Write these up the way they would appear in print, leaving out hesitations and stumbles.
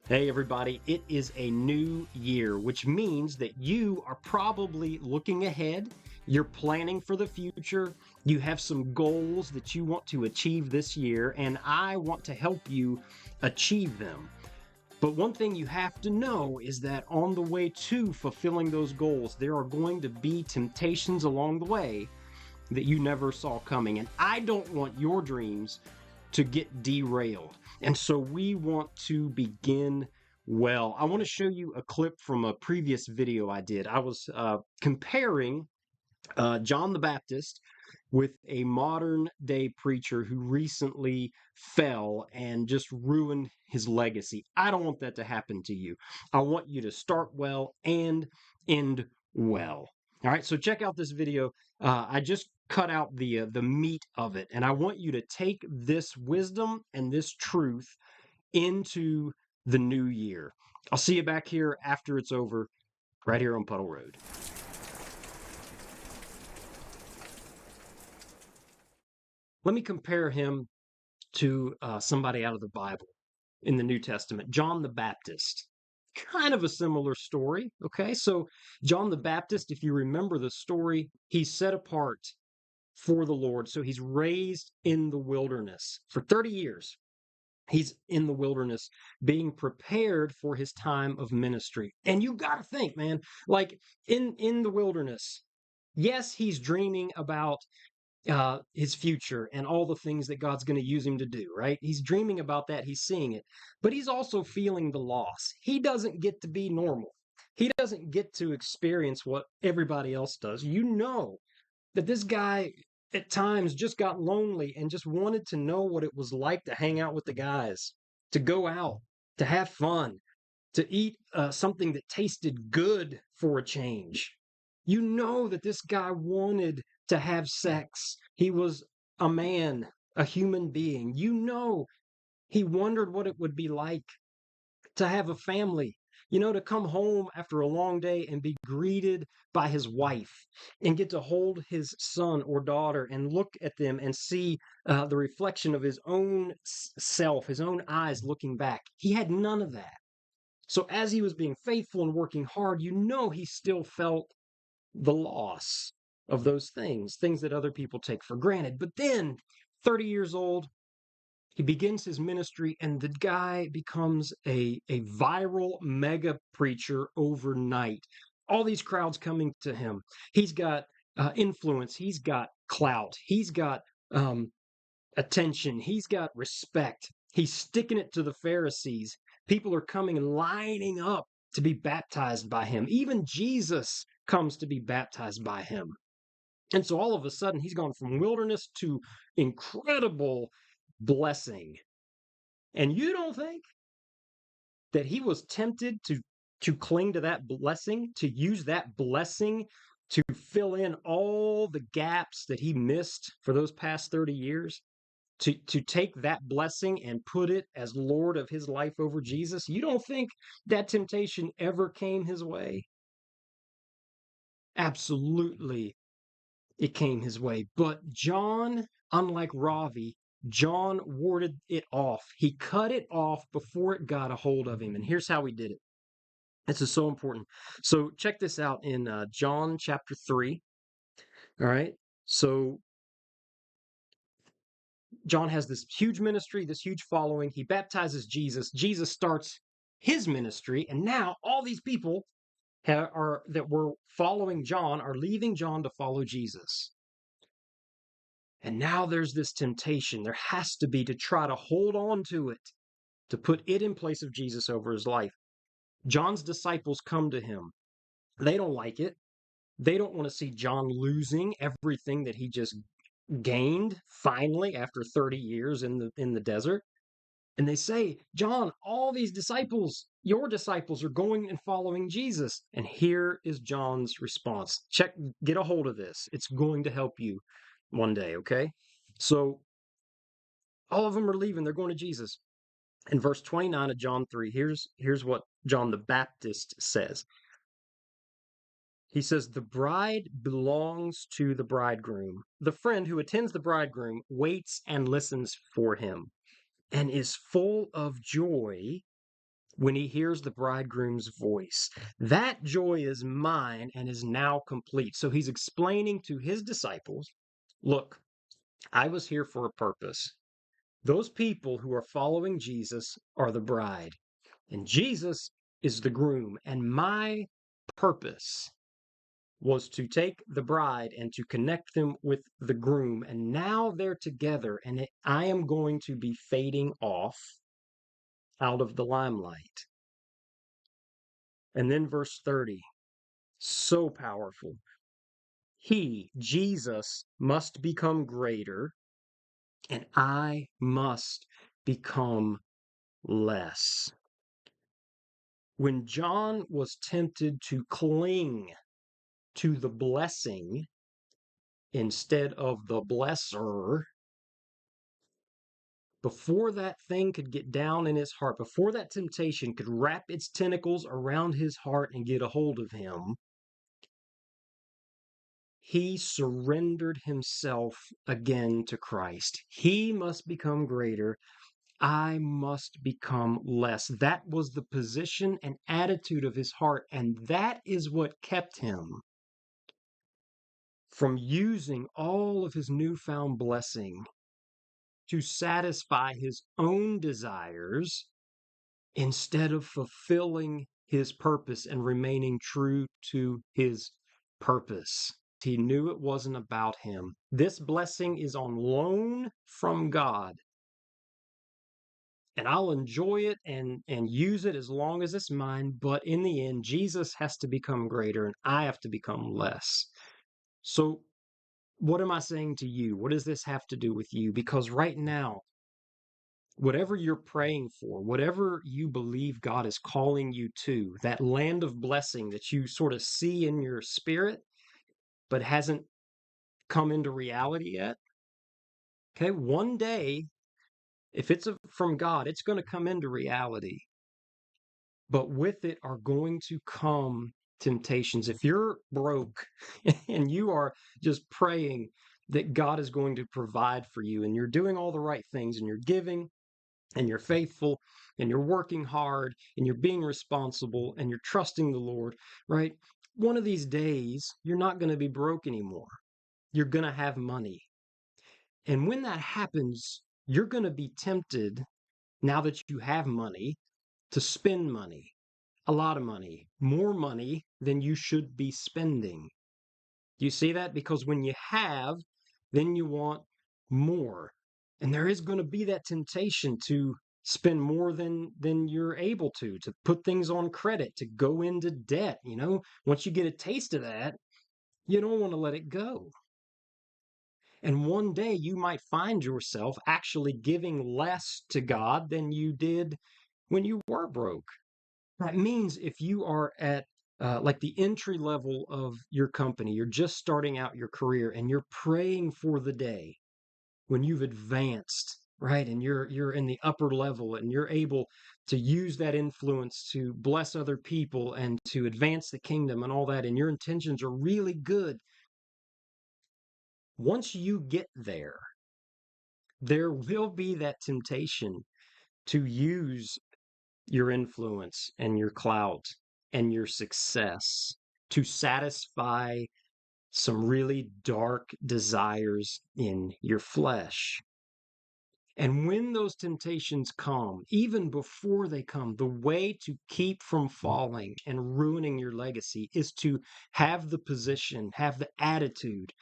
Hey, everybody, it is a new year, which means that you are probably looking ahead. You're planning for the future. You have some goals that you want to achieve this year, and I want to help you achieve them. But one thing you have to know is that on the way to fulfilling those goals, there are going to be temptations along the way that you never saw coming. And I don't want your dreams to get derailed. And so we want to begin well. I want to show you a clip from a previous video I did. I was comparing John the Baptist with a modern day preacher who recently fell and just ruined his legacy. I don't want that to happen to you. I want you to start well and end well. All right, so check out this video. I just cut out the meat of it, and I want you to take this wisdom and this truth into the new year. I'll see you back here after it's over, right here on Puddle Road. Let me compare him to somebody out of the Bible in the New Testament, John the Baptist. Kind of a similar story. Okay, so John the Baptist, if you remember the story, he's set apart for the Lord. So he's raised in the wilderness for 30 years. He's in the wilderness being prepared for his time of ministry. And you got to think, man, like in the wilderness, yes, he's dreaming about his future and all the things that God's going to use him to do, right? He's dreaming about that. He's seeing it, but he's also feeling the loss. He doesn't get to be normal. He doesn't get to experience what everybody else does. You know that this guy at times just got lonely and just wanted to know what it was like to hang out with the guys, to go out, to have fun, to eat something that tasted good for a change. You know that this guy wanted to have sex. He was a man, a human being. You know he wondered what it would be like to have a family, to come home after a long day and be greeted by his wife and get to hold his son or daughter and look at them and see the reflection of his own self, his own eyes looking back. He had none of that. So as he was being faithful and working hard, he still felt the loss of those things that other people take for granted. But then, 30 years old, he begins his ministry, and the guy becomes a viral mega preacher overnight. All these crowds coming to him. He's got influence, he's got clout, he's got um, attention, he's got respect. He's sticking it to the Pharisees. People are coming and lining up to be baptized by him. Even Jesus comes to be baptized by him. And so all of a sudden, he's gone from wilderness to incredible blessing. And you don't think that he was tempted to cling to that blessing, to use that blessing to fill in all the gaps that he missed for those past 30 years? To take that blessing and put it as Lord of his life over Jesus? You don't think that temptation ever came his way? Absolutely, it came his way. But John, unlike Ravi, John warded it off. He cut it off before it got a hold of him. And here's how he did it. This is so important. So check this out in John chapter 3. All right. So John has this huge ministry, this huge following. He baptizes Jesus. Jesus starts his ministry, and now all these people are that were following John are leaving John to follow Jesus. And now there's this temptation. There has to be to try to hold on to it, to put it in place of Jesus over his life. John's disciples come to him. They don't like it. They don't want to see John losing everything that he just gained finally after 30 years in the desert. And they say, John, all these disciples, your disciples, are going and following Jesus. And here is John's response. Get a hold of this. It's going to help you one day, okay? So all of them are leaving. They're going to Jesus. In verse 29 of John 3, here's what John the Baptist says. He says, the bride belongs to the bridegroom. The friend who attends the bridegroom waits and listens for him and is full of joy when he hears the bridegroom's voice. That joy is mine and is now complete. So he's explaining to his disciples, look, I was here for a purpose. Those people who are following Jesus are the bride, and Jesus is the groom. And my purpose was to take the bride and to connect them with the groom. And now they're together, and I am going to be fading off out of the limelight. And then verse 30, so powerful. He, Jesus, must become greater, and I must become less. When John was tempted to cling to the blessing instead of the blesser, before that thing could get down in his heart, before that temptation could wrap its tentacles around his heart and get a hold of him, he surrendered himself again to Christ. He must become greater. I must become less. That was the position and attitude of his heart, and that is what kept him from using all of his newfound blessing to satisfy his own desires instead of fulfilling his purpose and remaining true to his purpose. He knew it wasn't about him. This blessing is on loan from God, and I'll enjoy it and use it as long as it's mine, but in the end, Jesus has to become greater and I have to become less. So what am I saying to you? What does this have to do with you? Because right now, whatever you're praying for, whatever you believe God is calling you to, that land of blessing that you sort of see in your spirit, but hasn't come into reality yet. Okay, one day, if it's from God, it's going to come into reality. But with it are going to come temptations. If you're broke and you are just praying that God is going to provide for you and you're doing all the right things and you're giving and you're faithful and you're working hard and you're being responsible and you're trusting the Lord, right? One of these days, you're not going to be broke anymore. You're going to have money. And when that happens, you're going to be tempted, now that you have money, to spend money, a lot of money, more money than you should be spending. You see that? Because when you have, then you want more. And there is going to be that temptation to spend more than you're able to put things on credit, to go into debt. You know, once you get a taste of that, you don't want to let it go. And one day you might find yourself actually giving less to God than you did when you were broke. That means if you are at like the entry level of your company, you're just starting out your career and you're praying for the day when you've advanced, right? And you're in the upper level and you're able to use that influence to bless other people and to advance the kingdom and all that, and your intentions are really good. Once you get there, there will be that temptation to use your influence and your clout and your success to satisfy some really dark desires in your flesh. And when those temptations come, even before they come, the way to keep from falling and ruining your legacy is to have the position, have the attitude.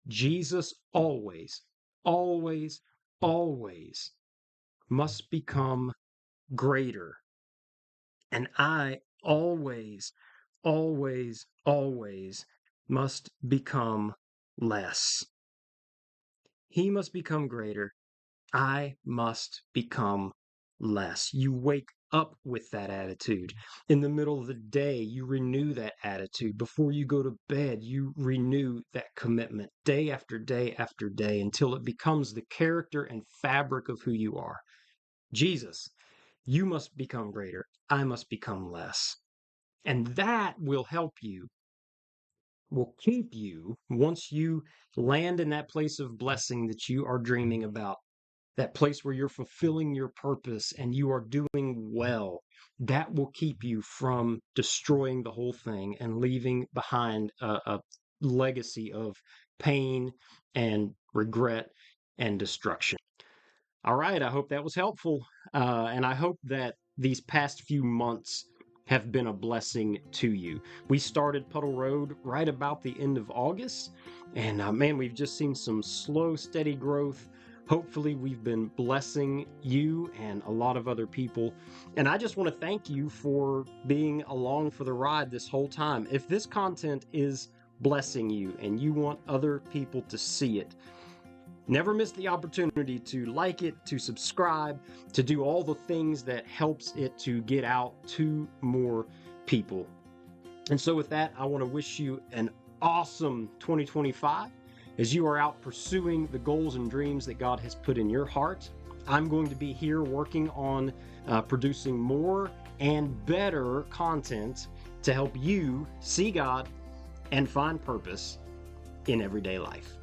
Jesus always, always, always must become greater. And I always, always, always must become less. He must become greater. I must become less. You wake up with that attitude. In the middle of the day, you renew that attitude. Before you go to bed, you renew that commitment day after day after day until it becomes the character and fabric of who you are. Jesus, you must become greater. I must become less. And that will help you, will keep you once you land in that place of blessing that you are dreaming about, that place where you're fulfilling your purpose and you are doing well. that will keep you from destroying the whole thing and leaving behind a legacy of pain and regret and destruction. All right, I hope that was helpful. And I hope that these past few months have been a blessing to you. We started Puddle Road right about the end of August, and man, we've just seen some slow, steady growth. Hopefully, we've been blessing you and a lot of other people. And I just want to thank you for being along for the ride this whole time. If this content is blessing you and you want other people to see it, never miss the opportunity to like it, to subscribe, to do all the things that helps it to get out to more people. And so with that, I want to wish you an awesome 2025 as you are out pursuing the goals and dreams that God has put in your heart. I'm going to be here working on producing more and better content to help you see God and find purpose in everyday life.